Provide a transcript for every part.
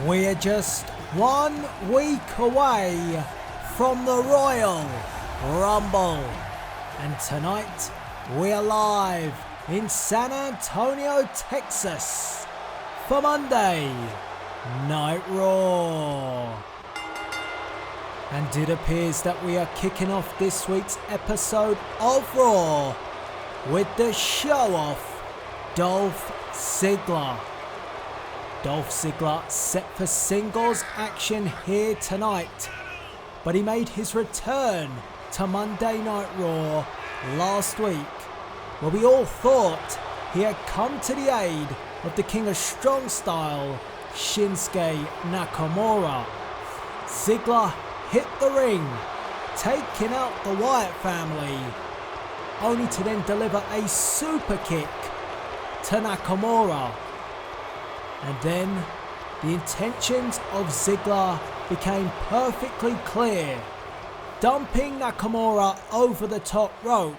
We're just 1 week away from the Royal Rumble, and tonight we're live in San Antonio, Texas for Monday Night Raw. And it appears that we are kicking off this week's episode of Raw with the show-off Dolph Ziggler. Dolph Ziggler set for singles action here tonight, but he made his return to Monday Night Raw last week, where we all thought he had come to the aid of the King of Strong Style, Shinsuke Nakamura. Ziggler hit the ring, taking out the Wyatt family, only to then deliver a super kick to Nakamura. And then the intentions of Ziggler became perfectly clear, dumping Nakamura over the top rope,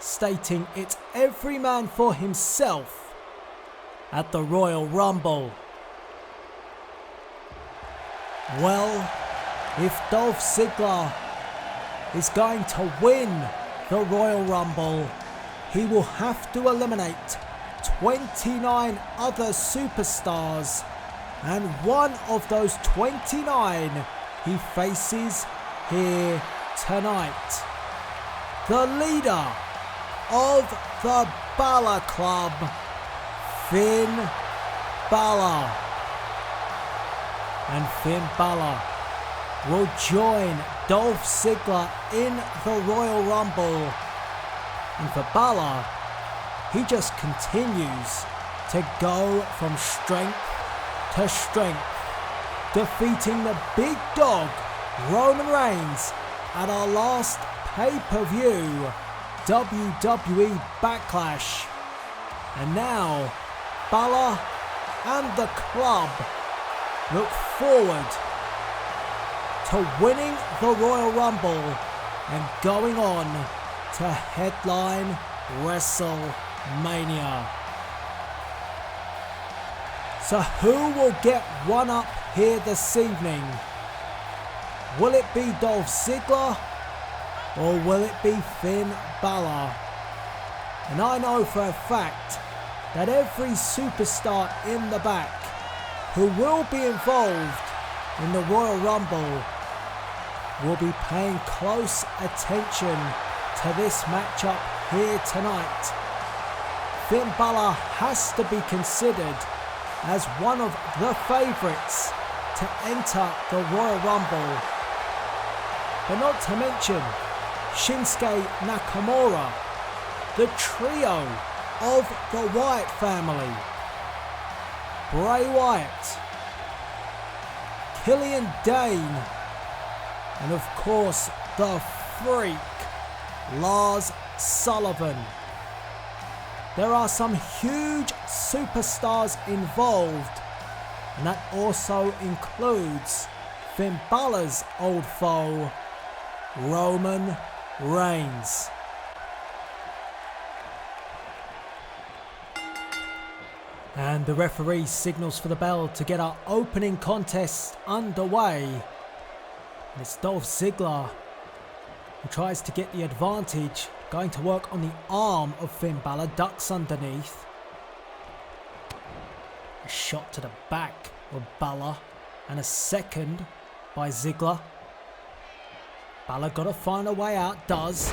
stating it's every man for himself at the Royal Rumble. Well, if Dolph Ziggler is going to win the Royal Rumble, he will have to eliminate 29 other superstars, and one of those 29 he faces here tonight. The leader of the Balor Club, Finn Balor. And Finn Balor will join Dolph Ziggler in the Royal Rumble. And for Balor, he just continues to go from strength to strength, defeating the big dog Roman Reigns at our last pay-per-view WWE Backlash. And now Balor and the club look forward to winning the Royal Rumble and going on to headline WrestleMania. So who will get one up here this evening? Will it be Dolph Ziggler or will it be Finn Balor? And I know for a fact that every superstar in the back who will be involved in the Royal Rumble will be paying close attention to this matchup here tonight. Finn Balor has to be considered as one of the favourites to enter the Royal Rumble. But not to mention Shinsuke Nakamura, the trio of the Wyatt family. Bray Wyatt, Killian Dane, and of course the Freak, Lars Sullivan. There are some huge superstars involved, and that also includes Finn Balor's old foe, Roman Reigns. And the referee signals for the bell to get our opening contest underway. And it's Dolph Ziggler who tries to get the advantage, going to work on the arm of Finn Balor, ducks underneath. A shot to the back of Balor and a second by Ziggler. Balor got to find a way out, does.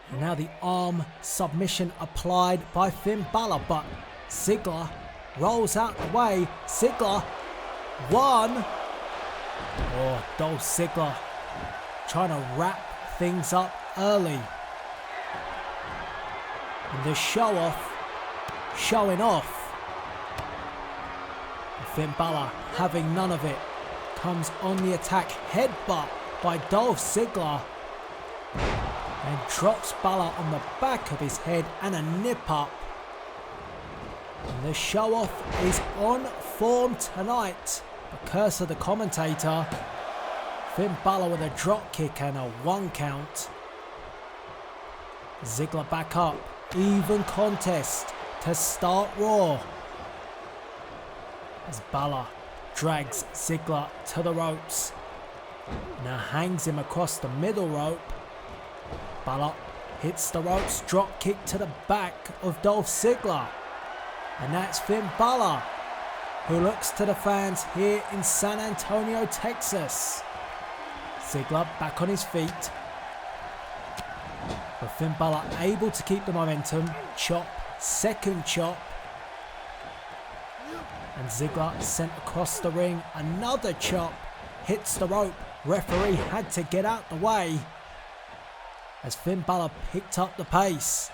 And now the arm submission applied by Finn Balor, but Ziggler rolls out the way. Ziggler, one. Oh, Dolph Ziggler trying to wrap things up early. And the show-off showing off. And Finn Balor having none of it. Comes on the attack. Headbutt by Dolph Ziggler. And drops Balor on the back of his head and a nip-up. And the show-off is on form tonight. The curse of the commentator. Finn Balor with a drop kick and a 1 count. Ziggler back up. Even contest to start Raw. as Balor drags Ziggler to the ropes. Now hangs him across the middle rope. Balor hits the ropes, drop kick to the back of Dolph Ziggler. And that's Finn Balor, who looks to the fans here in San Antonio, Texas. Ziggler back on his feet. But Finn Balor able to keep the momentum. Chop, second chop. And Ziggler sent across the ring. Another chop. Hits the rope. Referee had to get out the way as Finn Balor picked up the pace.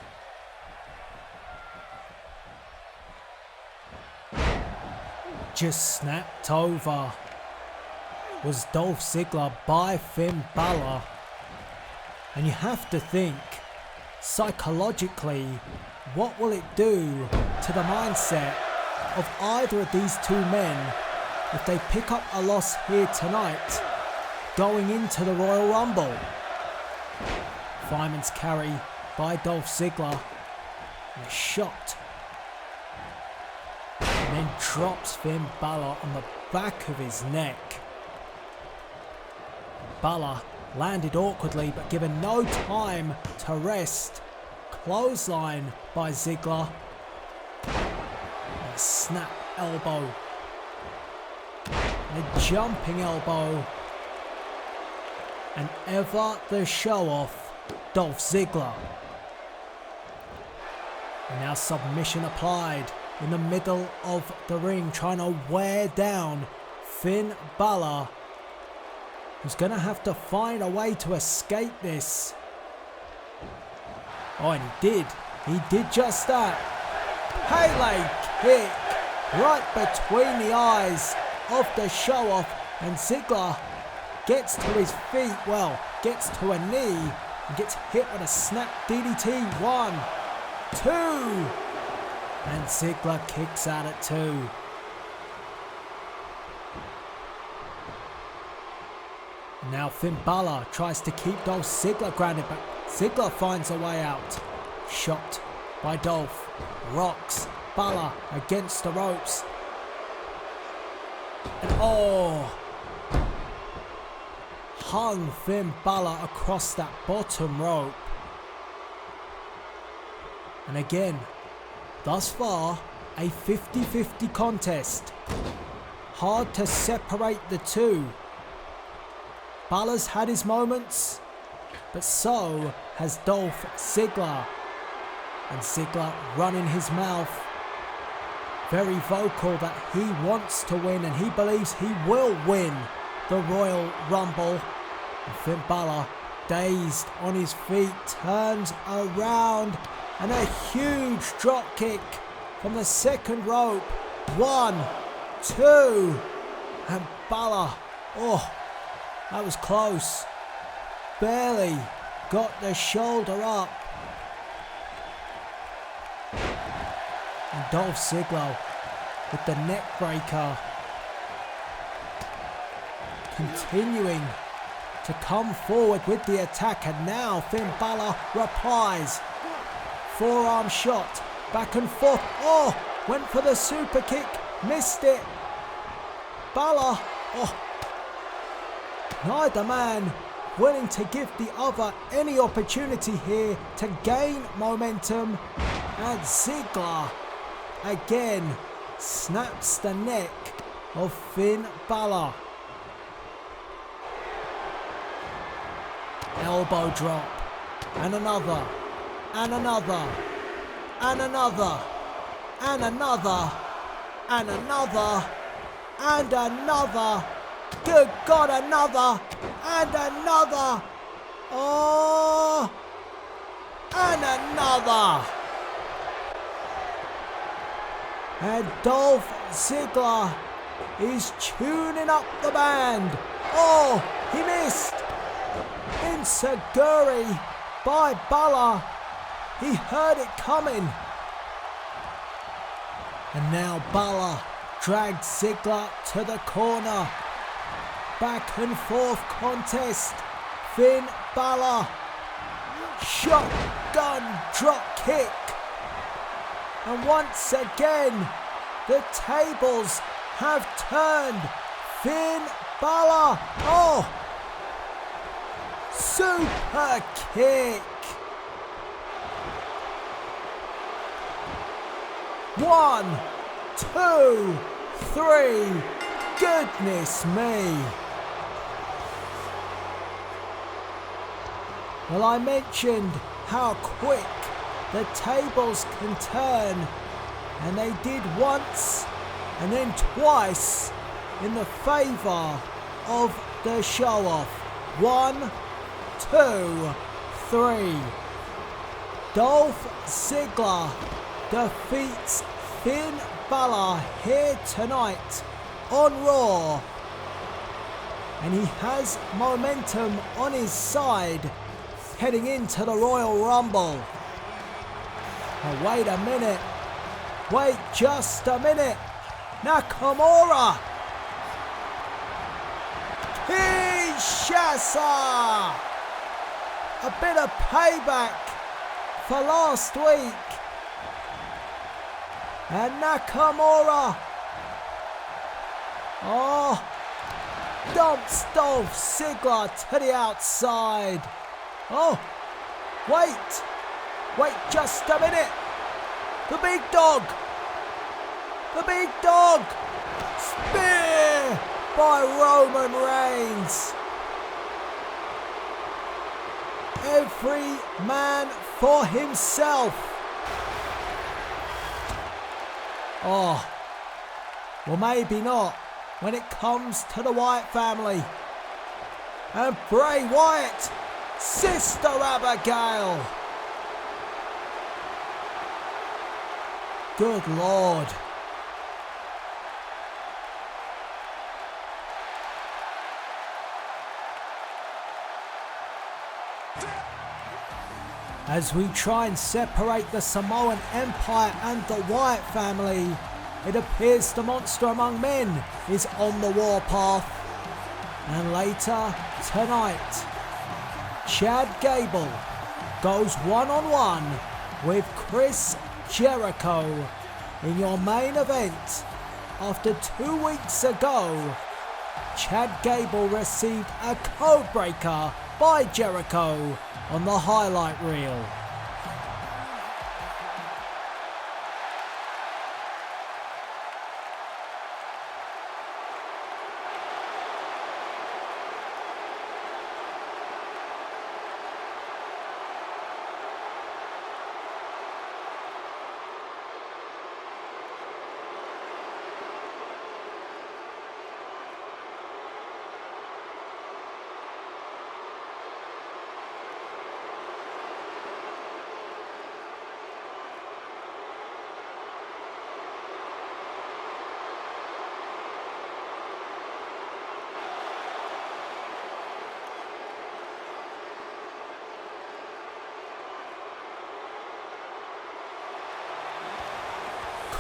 Just snapped over was Dolph Ziggler by Finn Balor. And you have to think, psychologically, what will it do to the mindset of either of these two men if they pick up a loss here tonight going into the Royal Rumble? Fireman's carry by Dolph Ziggler and a shot. And then drops Finn Balor on the back of his neck. Balor landed awkwardly but given no time to rest. Clothesline by Ziggler. And a snap elbow. And a jumping elbow. And ever the show off, Dolph Ziggler. And now submission applied in the middle of the ring, trying to wear down Finn Balor, who's going to have to find a way to escape this. Oh, and he did just that. Pele kick right between the eyes of the show off, and Ziggler gets to his feet, well, gets to a knee and gets hit with a snap DDT. 1, 2, and Ziggler kicks out at 2. Now Finn Balor tries to keep Dolph Ziggler grounded, but Ziggler finds a way out. Shot by Dolph, rocks Balor against the ropes. And hung Finn Balor across that bottom rope. And again, thus far, a 50-50 contest. Hard to separate the two. Balor's had his moments, but so has Dolph Ziggler. And Ziggler running his mouth, very vocal that he wants to win and he believes he will win the Royal Rumble. And Finn Balor, dazed on his feet, turns around and a huge drop kick from the second rope. 1, 2, and Balor, that was close. Barely got the shoulder up. And Dolph Ziggler with the neck breaker, continuing to come forward with the attack, and now Finn Balor replies. Forearm shot, back and forth. Went for the super kick, missed it. Balor, neither man willing to give the other any opportunity here to gain momentum. And Ziggler again snaps the neck of Finn Balor. Elbow drop, and another, and another, and another, and another, and another, and another. Good God, another, and another. And another. And Dolph Ziggler is tuning up the band. He missed. Enziguri by Balor. He heard it coming. And now Balor dragged Ziggler to the corner. Back and forth contest. Finn Balor. Shotgun drop kick. And once again, the tables have turned. Finn Balor. Oh! Super kick. 1, 2, 3. Goodness me. Well, I mentioned how quick the tables can turn, and they did once and then twice in the favour of the show-off. 1, 2, 3. Dolph Ziggler defeats Finn Balor here tonight on Raw, and he has momentum on his side heading into the Royal Rumble. Oh, wait a minute. Wait just a minute. Nakamura. Kinshasa. A bit of payback for last week. And Nakamura. Oh, dumps Dolph Ziggler to the outside. Oh, wait just a minute. The big dog. Spear by Roman Reigns. Every man for himself. Oh, well, maybe not when it comes to the Wyatt family. And Bray Wyatt, Sister Abigail. Good Lord. As we try and separate the Samoan Empire and the Wyatt family, it appears the monster among men is on the warpath. And later tonight, Chad Gable goes one-on-one with Chris Jericho in your main event. After 2 weeks ago, Chad Gable received a code breaker by Jericho on the highlight reel.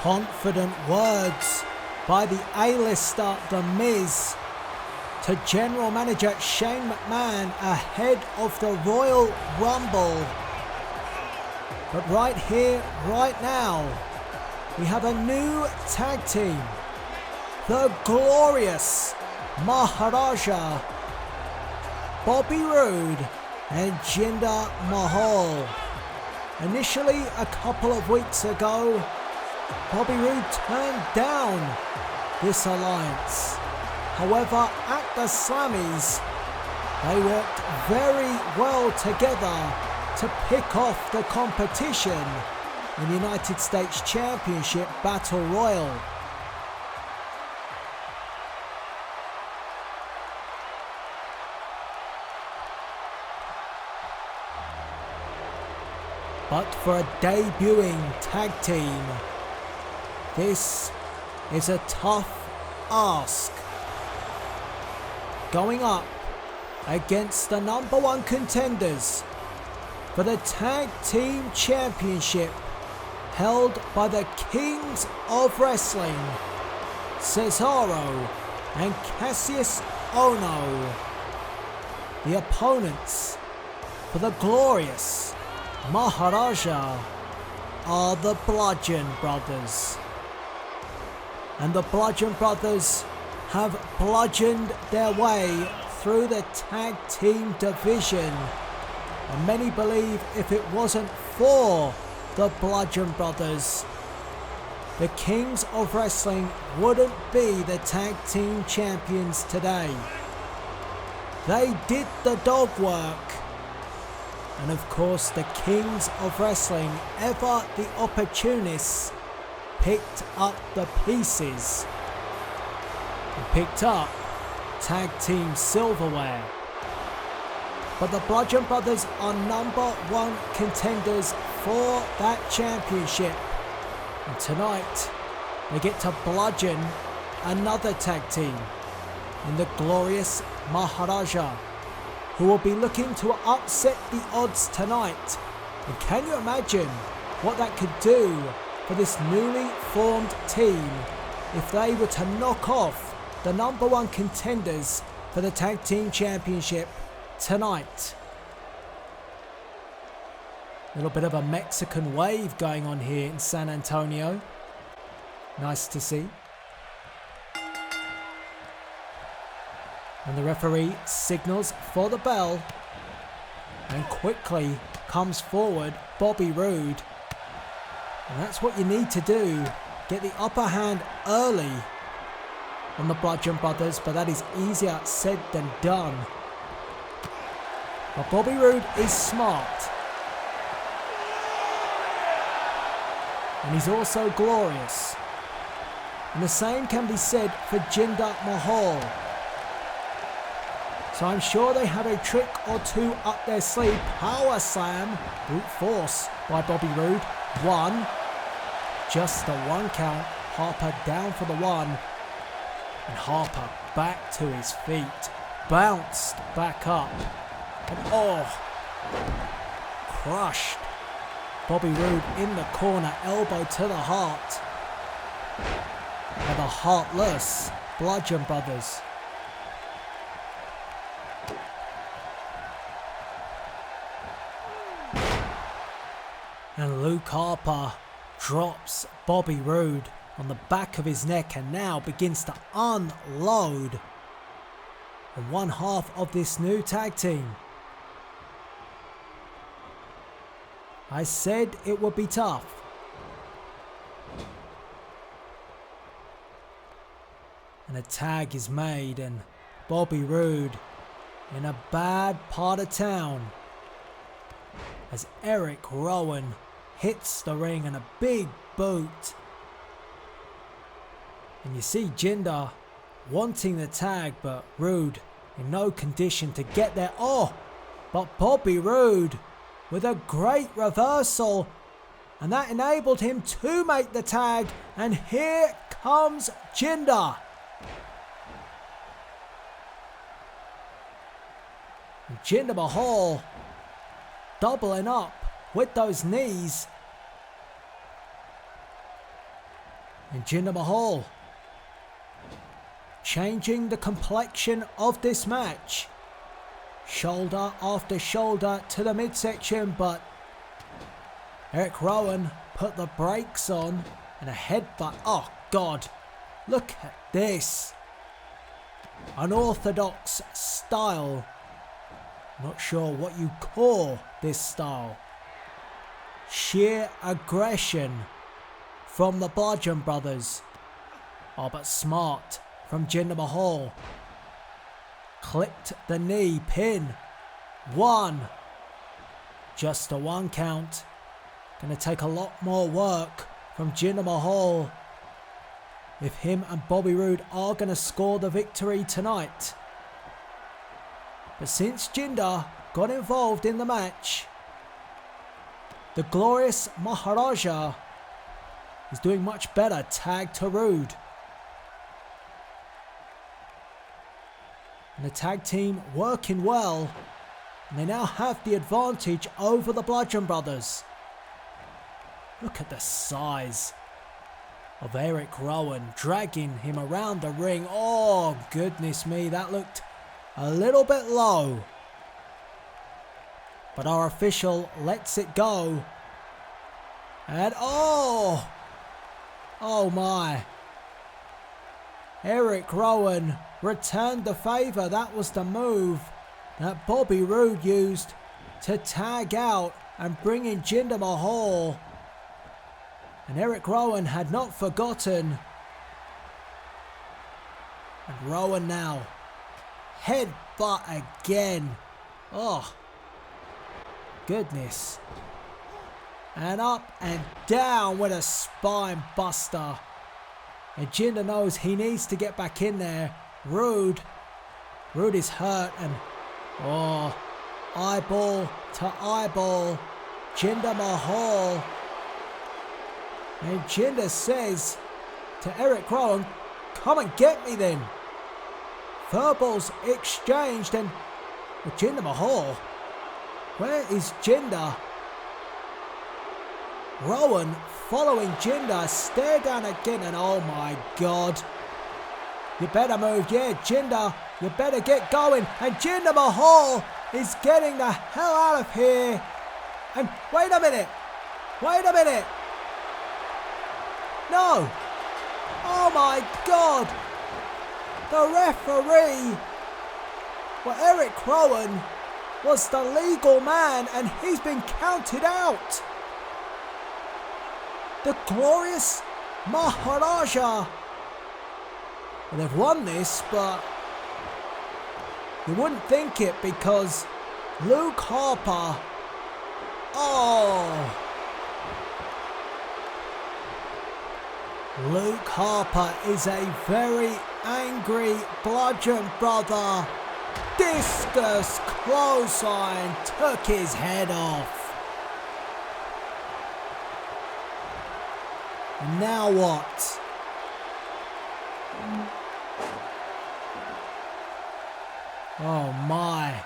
Confident words by the A-lister The Miz to General Manager Shane McMahon ahead of the Royal Rumble. But right here, right now, we have a new tag team. The glorious MAHARAJA, Bobby Roode and Jinder Mahal. Initially, a couple of weeks ago, Bobby Roode turned down this alliance. However, at the Slammies, they worked very well together to pick off the competition in the United States Championship Battle Royal. But for a debuting tag team, this is a tough ask. Going up against the #1 contenders for the Tag Team Championship held by the Kings of Wrestling, Cesaro and Cassius Ohno. The opponents for the glorious MAHARAJA are the Bludgeon Brothers. And the Bludgeon Brothers have bludgeoned their way through the tag team division. And many believe if it wasn't for the Bludgeon Brothers, the Kings of Wrestling wouldn't be the tag team champions today. They did the dog work. And of course, the Kings of Wrestling, ever the opportunists, picked up the pieces and picked up tag team silverware. But the Bludgeon Brothers are #1 contenders for that championship. And tonight, they get to bludgeon another tag team in the glorious MAHARAJA, who will be looking to upset the odds tonight. And can you imagine what that could do for this newly formed team if they were to knock off the #1 contenders for the tag team championship tonight? A little bit of a Mexican wave going on here in San Antonio. Nice to see. And the referee signals for the bell. And quickly comes forward Bobby Roode. And that's what you need to do. Get the upper hand early on the Bludgeon Brothers, but that is easier said than done. But Bobby Roode is smart. And he's also glorious. And the same can be said for Jinder Mahal. So I'm sure they have a trick or two up their sleeve. Power slam, brute force by Bobby Roode. 1, just the 1 count. Harper down for the 1. And Harper back to his feet. Bounced back up. And crushed. Bobby Roode in the corner, elbow to the heart. By the heartless Bludgeon Brothers. And Luke Harper drops Bobby Roode on the back of his neck and now begins to unload on one half of this new tag team. I said it would be tough. And a tag is made and Bobby Roode in a bad part of town as Eric Rowan hits the ring and a big boot. And you see Jinder wanting the tag, but Roode in no condition to get there. But Bobby Roode with a great reversal, and that enabled him to make the tag. And here comes Jinder. And Jinder Mahal doubling up with those knees. And Jinder Mahal changing the complexion of this match. Shoulder after shoulder to the midsection, but Eric Rowan put the brakes on and a headbutt. Oh God, look at this. Unorthodox style. Not sure what you call this style. Sheer aggression from the Bludgeon Brothers. But smart from Jinder Mahal. Clipped the knee, pin. 1. Just a 1 count. Gonna take a lot more work from Jinder Mahal if him and Bobby Roode are gonna score the victory tonight. But since Jinder got involved in the match, the glorious MAHARAJA is doing much better. Tag to Roode. And the tag team working well. And they now have the advantage over the Bludgeon Brothers. Look at the size of Eric Rowan, dragging him around the ring. Oh, goodness me, that looked a little bit low. But our official lets it go. And oh my. Eric Rowan returned the favour. That was the move that Bobby Roode used to tag out and bring in Jinder Mahal. And Eric Rowan had not forgotten. And Rowan now. Headbutt again. Oh, goodness. And up and down with a spine buster. And Jinder knows he needs to get back in there. Roode is hurt and eyeball to eyeball. Jinder Mahal. And Jinder says to Eric Rowan, come and get me then. Verbals exchanged and Jinder Mahal. Where is Jinder? Rowan following Jinder, stare down again and oh my God. You better move, yeah Jinder, you better get going. And Jinder Mahal is getting the hell out of here. And wait a minute. No. Oh my God. The referee, well, Eric Rowan was the legal man and he's been counted out. The glorious Maharaja. Well, they've won this, but you wouldn't think it because Luke Harper. Oh. Luke Harper is a very angry Bludgeon brother. Discus clothesline took his head off. And now what? Oh my.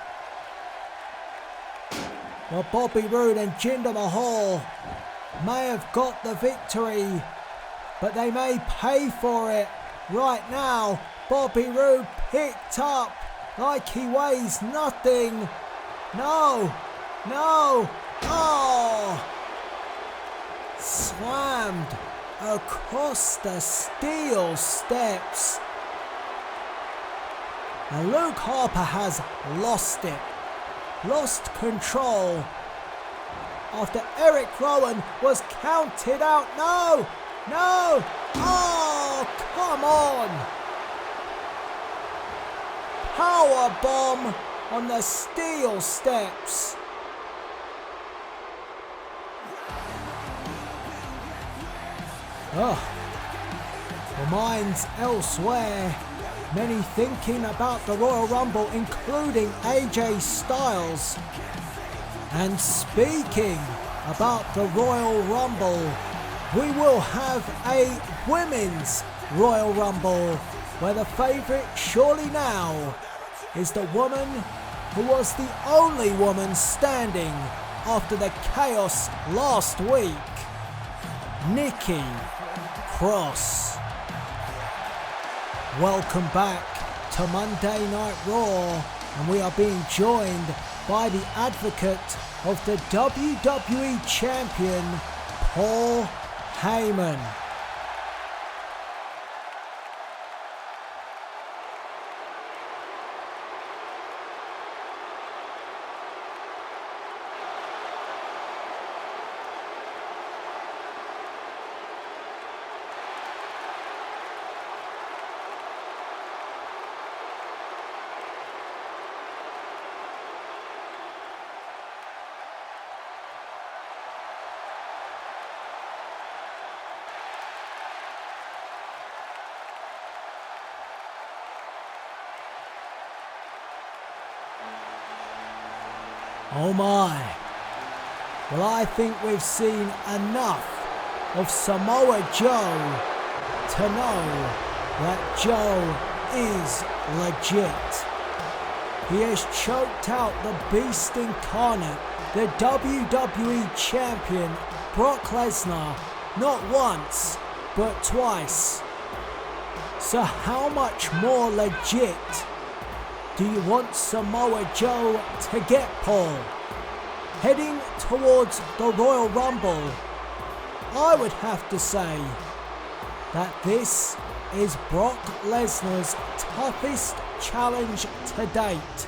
Well, Bobby Roode and Jinder Mahal may have got the victory, but they may pay for it. Right now, Bobby Roode picked up like he weighs nothing. No. Oh. Slammed across the steel steps. And Luke Harper has lost it. Lost control. After Eric Rowan was counted out. No. Oh, come on. Power bomb on the steel steps. Oh, the mind's elsewhere. Many thinking about the Royal Rumble, including AJ Styles. And speaking about the Royal Rumble, we will have a Women's Royal Rumble, where the favourite surely now is the woman who was the only woman standing after the chaos last week, Nikki Cross. Welcome back to Monday Night Raw, and we are being joined by the advocate of the WWE Champion, Paul Heyman. Oh my. Well, I think we've seen enough of Samoa Joe to know that Joe is legit. He has choked out the Beast Incarnate, the WWE Champion, Brock Lesnar, not once, but twice. So how much more legit do you want Samoa Joe to get, Paul? Heading towards the Royal Rumble, I would have to say that this is Brock Lesnar's toughest challenge to date.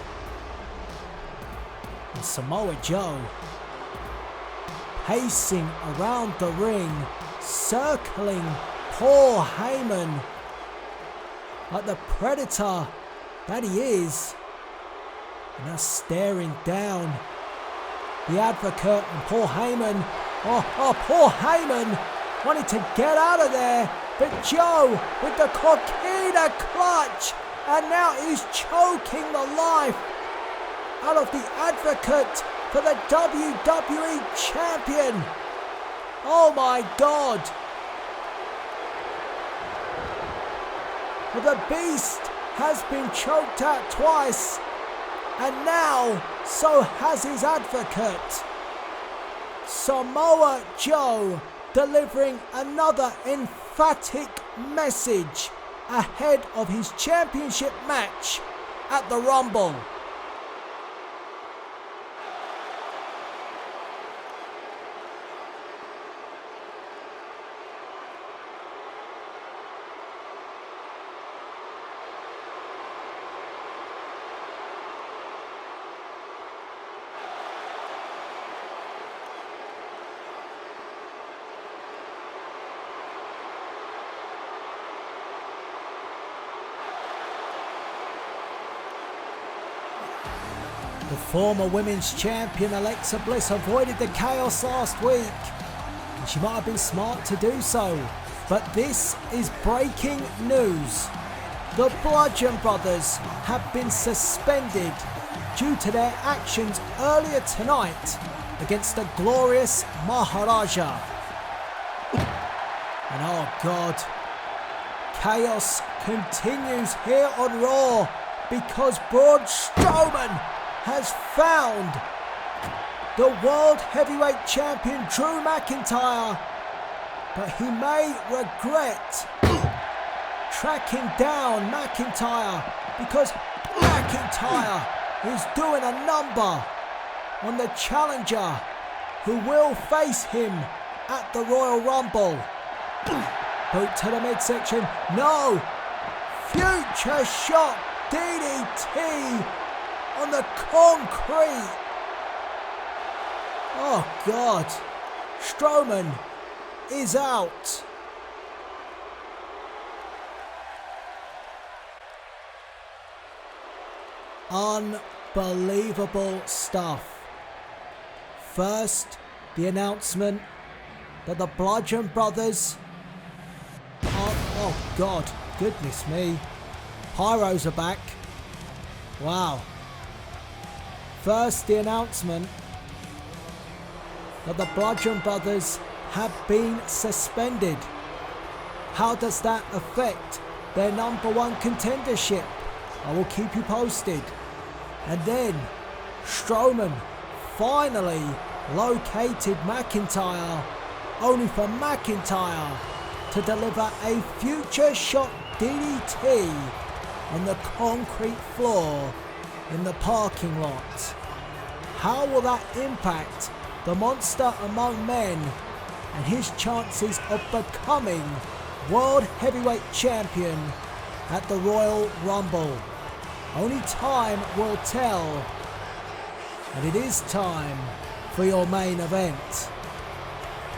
And Samoa Joe, pacing around the ring, circling Paul Heyman like the predator that he is, and now staring down the Advocate and Paul Heyman. Paul Heyman wanted to get out of there, but Joe with the coquina clutch, and now he's choking the life out of the Advocate for the WWE Champion. Oh my God. The Beast has been choked out twice, and now so has his Advocate. Samoa Joe delivering another emphatic message ahead of his championship match at the Rumble. The former women's champion Alexa Bliss avoided the chaos last week, and she might have been smart to do so. But this is breaking news. The Bludgeon Brothers have been suspended due to their actions earlier tonight against the glorious MAHARAJA. And oh God, chaos continues here on Raw because Braun Strowman has found the World Heavyweight Champion Drew McIntyre, but he may regret tracking down McIntyre because McIntyre is doing a number on the challenger who will face him at the Royal Rumble. Boot to the midsection. No! Future shot DDT on the concrete. Oh God. Strowman is out. Unbelievable stuff. First, the announcement that the Bludgeon Brothers are, oh God, goodness me. Pyros are back. Wow. First, the announcement that the Bludgeon Brothers have been suspended. How does that affect their #1 contendership? I will keep you posted. And then Strowman finally located McIntyre, only for McIntyre to deliver a future shot DDT on the concrete floor in the parking lot. How will that impact the monster among men and his chances of becoming World Heavyweight Champion at the Royal Rumble? Only time will tell, and it is time for your main event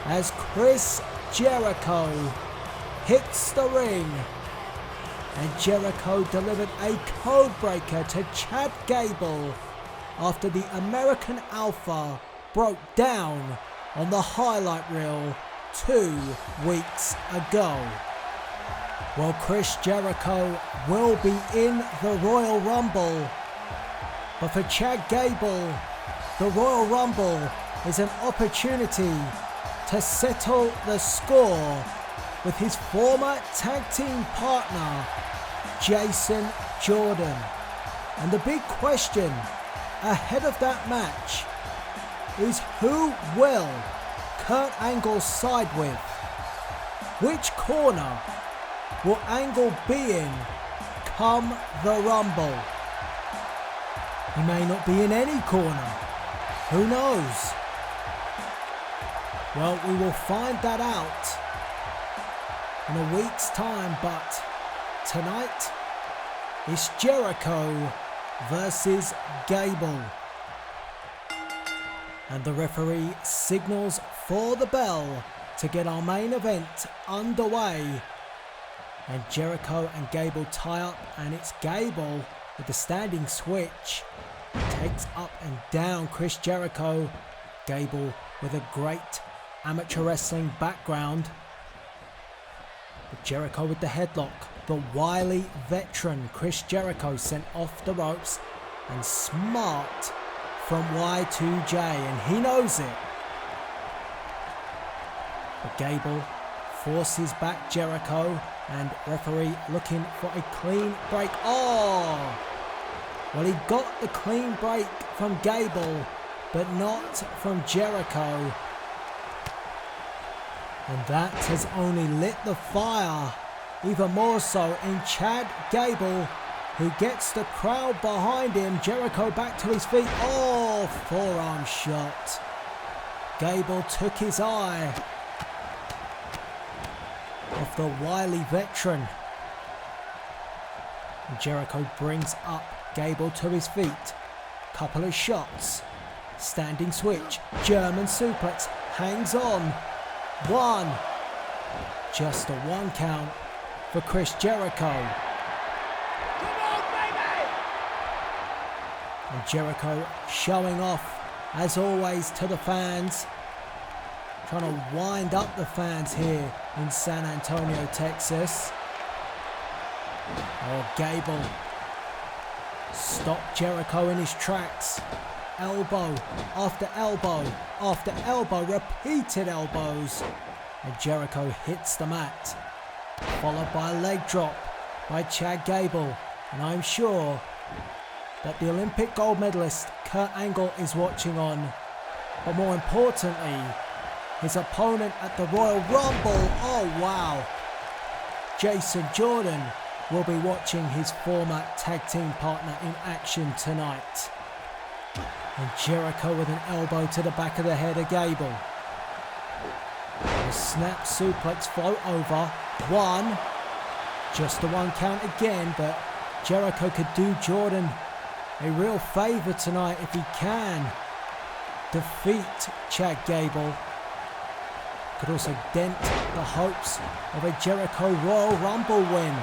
as Chris Jericho hits the ring. And Jericho delivered a codebreaker to Chad Gable after the American Alpha broke down on the highlight reel 2 weeks ago. Well, Chris Jericho will be in the Royal Rumble, but for Chad Gable, the Royal Rumble is an opportunity to settle the score with his former tag team partner, Jason Jordan. And the big question ahead of that match is, who will Kurt Angle side with? Which corner will Angle be in come the Rumble? He may not be in any corner. Who knows? Well, we will find that out in a week's time, but tonight is Jericho versus Gable. And the referee signals for the bell to get our main event underway. And Jericho and Gable tie up, and it's Gable with the standing switch. Takes up and down Chris Jericho. Gable with a great amateur wrestling background. But Jericho with the headlock. The wily veteran Chris Jericho sent off the ropes, and smart from Y2J, and he knows it. But Gable forces back Jericho, and referee looking for a clean break. Oh! Well, he got the clean break from Gable, but not from Jericho. And that has only lit the fire even more so in Chad Gable, who gets the crowd behind him. Jericho back to his feet. Oh, forearm shot. Gable took his eye off the wily veteran. And Jericho brings up Gable to his feet. Couple of shots. Standing switch. German suplex. Hangs on. One. Just a one count for Chris Jericho. Come on, baby! And Jericho showing off, as always, to the fans. Trying to wind up the fans here in San Antonio, Texas. Oh, Gable stopped Jericho in his tracks. Elbow after elbow after elbow, repeated elbows. And Jericho hits the mat, followed by a leg drop by Chad Gable. And I'm sure that the Olympic gold medalist Kurt Angle is watching on, but more importantly, his opponent at the Royal Rumble. Oh wow, Jason Jordan will be watching his former tag team partner in action tonight. And Jericho with an elbow to the back of the head of Gable. A snap suplex float over. One. Just the one count again, but Jericho could do Jordan a real favour tonight if he can defeat Chad Gable. Could also dent the hopes of a Jericho Royal Rumble win.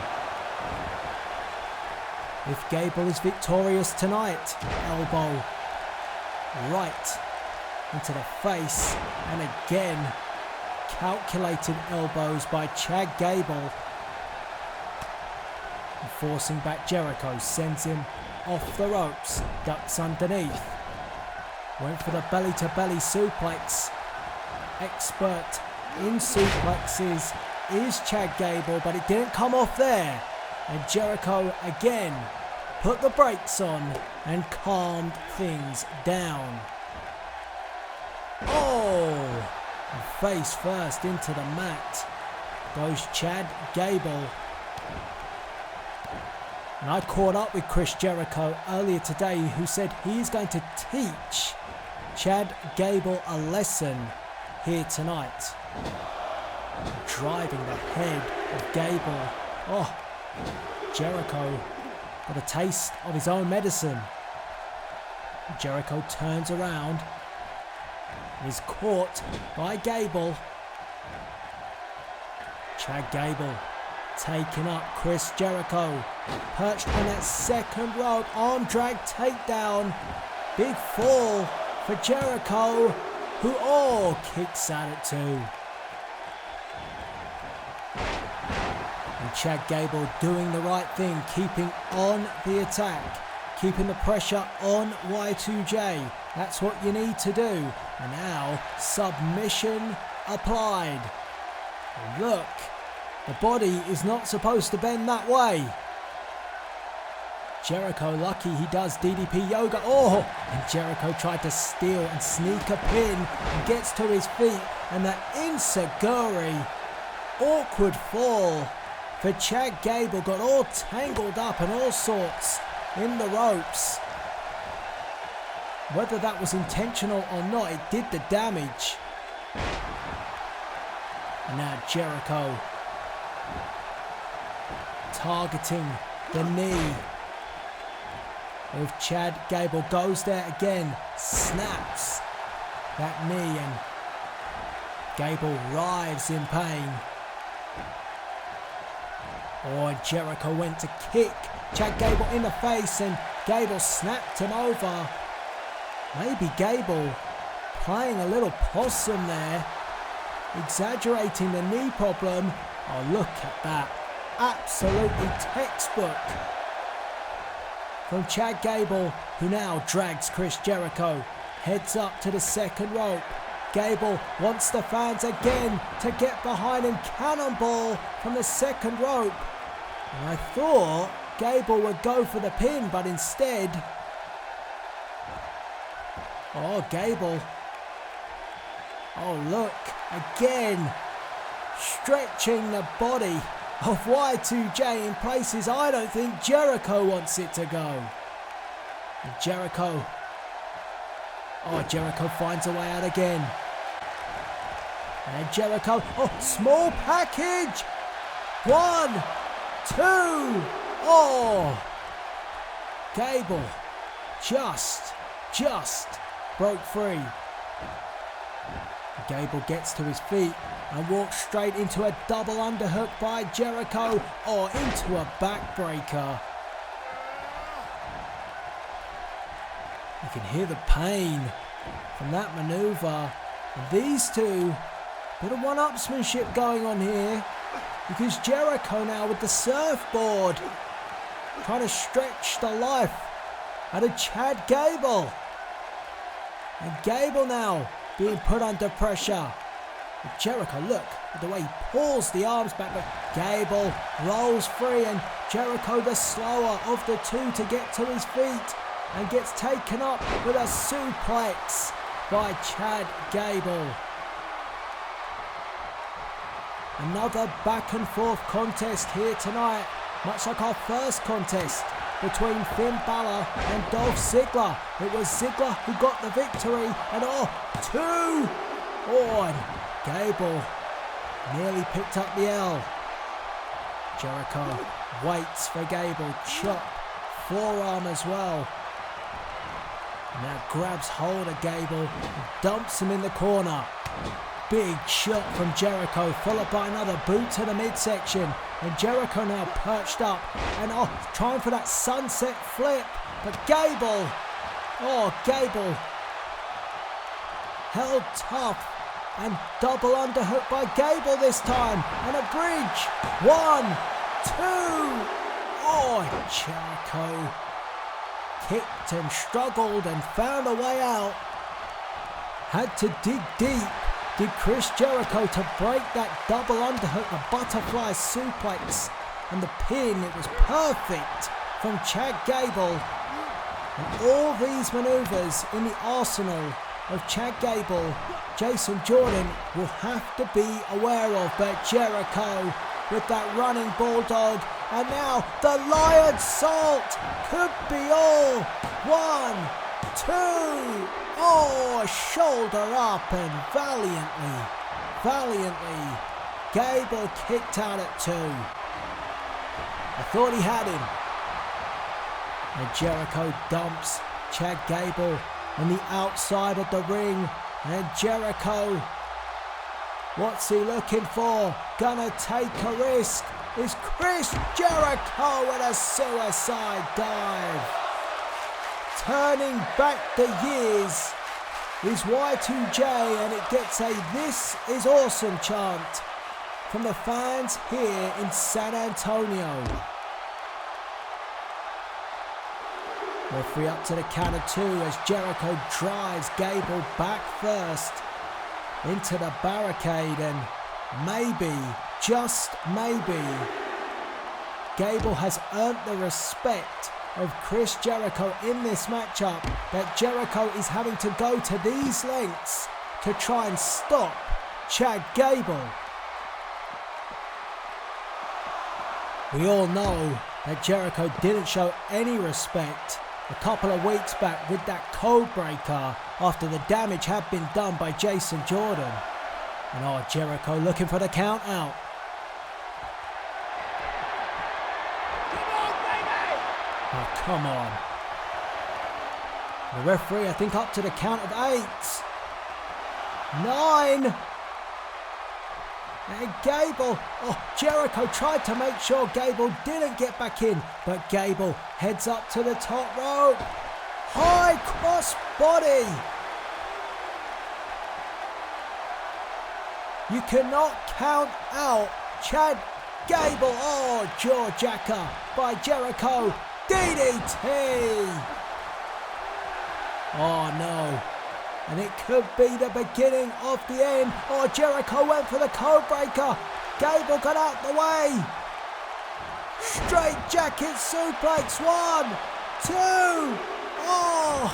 If Gable is victorious tonight, elbow right into the face, and again calculated elbows by Chad Gable. And forcing back Jericho, sends him off the ropes, ducks underneath. Went for the belly to belly suplex. Expert in suplexes is Chad Gable, but it didn't come off there. And Jericho again put the brakes on and calmed things down. Oh! And face first into the mat goes Chad Gable. And I caught up with Chris Jericho earlier today, who said he's going to teach Chad Gable a lesson here tonight. Driving the head of Gable. Oh, Jericho got a taste of his own medicine. Jericho turns around and is caught by Gable. Chad Gable taking up Chris Jericho. Perched on that second rope, arm drag takedown. Big fall for Jericho, who kicks out at two. And Chad Gable doing the right thing, keeping on the attack, keeping the pressure on Y2J. That's what you need to do. And now, submission applied. And look, the body is not supposed to bend that way. Jericho lucky he does DDP yoga. Oh, and Jericho tried to steal and sneak a pin and gets to his feet. And that enziguri awkward fall for Chad Gable got all tangled up and all sorts in the ropes. Whether that was intentional or not, it did the damage. And now Jericho targeting the knee of Chad Gable. Goes there again, snaps that knee, and Gable writhes in pain. Oh, Jericho went to kick Chad Gable in the face, and Gable snapped him over. Maybe Gable playing a little possum there, exaggerating the knee problem. Oh, look at that. Absolutely textbook from Chad Gable, who now drags Chris Jericho. Heads up to the second rope. Gable wants the fans again to get behind him. Cannonball from the second rope. And I thought Gable would go for the pin, but instead... Oh, Gable. Oh, look. Again. Stretching the body of Y2J in places I don't think Jericho wants it to go. And Jericho. Oh, Jericho finds a way out again. And Jericho. Oh, small package. 1, 2. Oh. Gable. Just broke free. Gable gets to his feet and walks straight into a double underhook by Jericho, or into a backbreaker. You can hear the pain from that maneuver. And these two, bit of one-upsmanship going on here, because Jericho now with the surfboard, trying to stretch the life out of Chad Gable. And Gable now being put under pressure. But Jericho, look at the way he pulls the arms back, but Gable rolls free, and Jericho, the slower of the two to get to his feet, and gets taken up with a suplex by Chad Gable. Another back and forth contest here tonight, much like our first contest between Finn Balor and Dolph Ziggler. It was Ziggler who got the victory, and two! Oh, and Gable nearly picked up the L. Jericho waits for Gable, chop, forearm as well. Now grabs hold of Gable and dumps him in the corner. Big shot from Jericho, followed by another boot to the midsection. And Jericho now perched up and trying for that sunset flip. But Gable held tough, and double underhook by Gable this time. And a bridge. 1, 2. Oh, Jericho kicked and struggled and found a way out. Had to dig deep, did Chris Jericho, to break that double underhook, the butterfly suplex, and the pin. It was perfect from Chad Gable. And all these maneuvers in the arsenal of Chad Gable, Jason Jordan will have to be aware of. But Jericho with that running bulldog, and now the Lion Salt could be all. 1, 2. Oh, shoulder up, and valiantly, Gable kicked out at 2. I thought he had him. And Jericho dumps Chad Gable on the outside of the ring. And Jericho, what's he looking for? Gonna take a risk. Is Chris Jericho with a suicide dive. Turning back the years is Y2J, and it gets a "This is awesome" chant from the fans here in San Antonio. Referee up to the count of 2 as Jericho drives Gable back first into the barricade, and maybe, just maybe, Gable has earned the respect of Chris Jericho in this matchup, that Jericho is having to go to these lengths to try and stop Chad Gable. We all know that Jericho didn't show any respect a couple of weeks back with that code breaker after the damage had been done by Jason Jordan. And Jericho looking for the count out. Oh, come on. The referee, I think, up to the count of 8. 9. And Gable. Oh, Jericho tried to make sure Gable didn't get back in, but Gable heads up to the top rope. High cross body. You cannot count out Chad Gable. Oh, jaw jacker by Jericho. DDT. Oh no. And it could be the beginning of the end. Oh, Jericho went for the code breaker. Gable got out the way. Straight jacket suplex. 1, 2. Oh,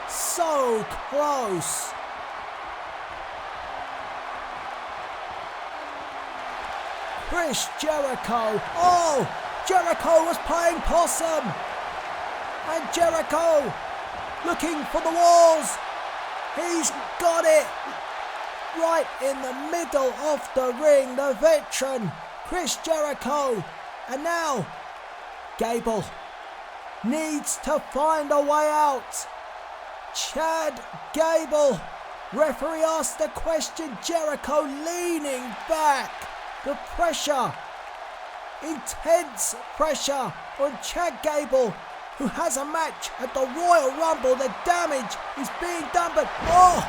so close. Chris Jericho. Oh, Jericho was playing possum. And Jericho looking for the walls. He's got it. Right in the middle of the ring, the veteran, Chris Jericho. And now, Gable needs to find a way out. Chad Gable. Referee asked the question. Jericho leaning back. The pressure. Intense pressure on Chad Gable, who has a match at the Royal Rumble. The damage is being done, but oh!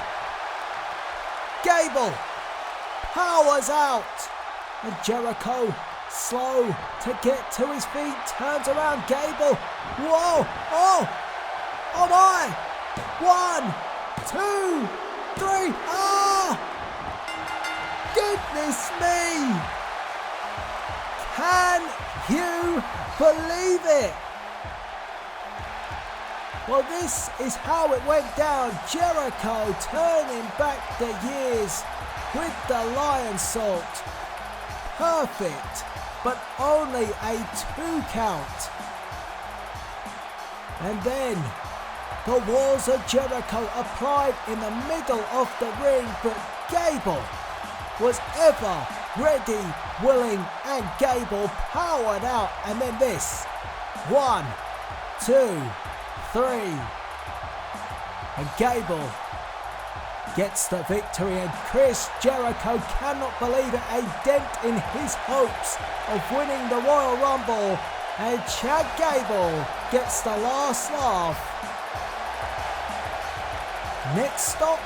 Gable powers out. And Jericho, slow to get to his feet, turns around. Gable, whoa, oh, oh my! 1, 2, 3, ah! Goodness me! Can you believe it? Well, this is how it went down. Jericho turning back the years with the Lion Salt. Perfect, but only a 2 count. And then the walls of Jericho applied in the middle of the ring, but Gable was ever ready, willing, and Gable powered out. And then this. 1, 2, 3. And Gable gets the victory, and Chris Jericho cannot believe it. A dent in his hopes of winning the Royal Rumble, and Chad Gable gets the last laugh. Next stop,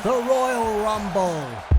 the Royal Rumble.